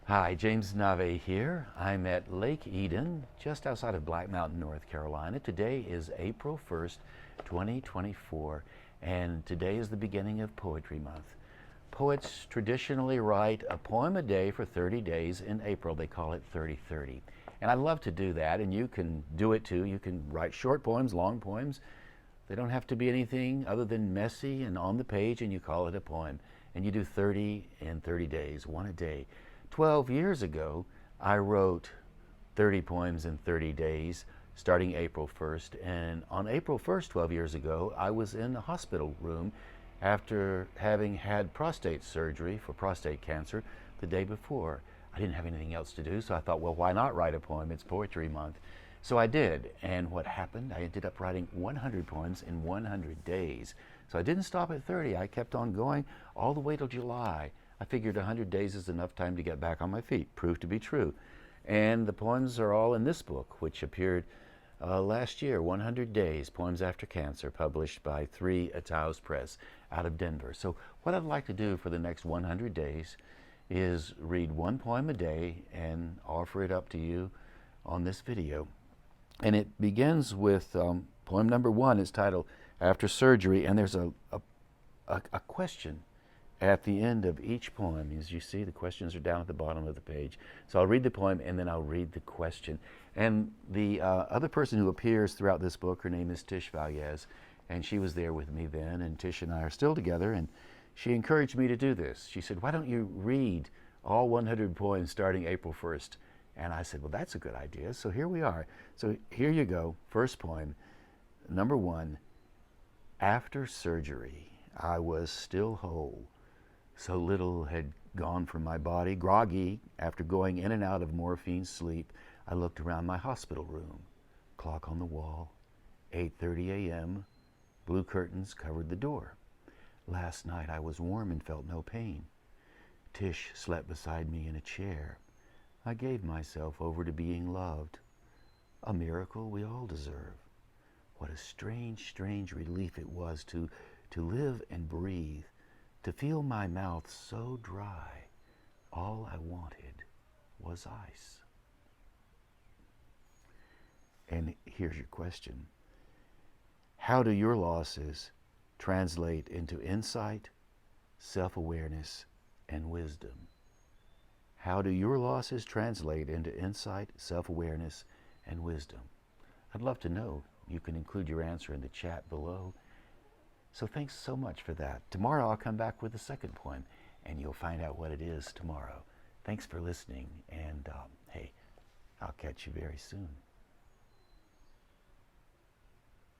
Hi, James Nave here. I'm at Lake Eden, just outside of Black Mountain, North Carolina. Today is April 1st, 2024, and today is the beginning of Poetry Month. Poets traditionally write a poem a day for 30 days in April. They call it 30-30. And I love to do that, and you can do it too. You can write short poems, long poems. They don't have to be anything other than messy and on the page, and you call it a poem. And you do 30 in 30 days, one a day. 12 years ago, I wrote 30 poems in 30 days, starting April 1st. And on April 1st, 12 years ago, I was in the hospital room after having had prostate surgery for prostate cancer the day before. I didn't have anything else to do, so I thought, well, why not write a poem? It's Poetry Month. So I did, and what happened? I ended up writing 100 poems in 100 days. So I didn't stop at 30. I kept on going all the way till July. I figured 100 days is enough time to get back on my feet. Proved to be true. And the poems are all in this book, which appeared last year, 100 Days, Poems After Cancer, published by 3 Ataus Press out of Denver. So what I'd like to do for the next 100 days is read one poem a day and offer it up to you on this video. And it begins with poem number 1. It's titled After Surgery, and there's a question at the end of each poem. As you see, the questions are down at the bottom of the page. So I'll read the poem and then I'll read the question. And the other person who appears throughout this book, her name is Tish, and she was there with me then, and Tish and I are still together, and she encouraged me to do this. She said, why don't you read all 100 poems starting April 1st? And I said, well, that's a good idea. So here we are. So here you go. First poem, number 1. After surgery, I was still whole. So little had gone from my body. Groggy, after going in and out of morphine sleep, I looked around my hospital room. Clock on the wall, 8:30 a.m. Blue curtains covered the door. Last night I was warm and felt no pain. Tish slept beside me in a chair. I gave myself over to being loved. A miracle we all deserve. What a strange, strange relief it was to live and breathe, to feel my mouth so dry. All I wanted was ice. And here's your question. How do your losses translate into insight, self-awareness, and wisdom? How do your losses translate into insight, self-awareness, and wisdom? I'd love to know. You can include your answer in the chat below. So thanks so much for that. Tomorrow I'll come back with the second poem, and you'll find out what it is tomorrow. Thanks for listening, and hey, I'll catch you very soon.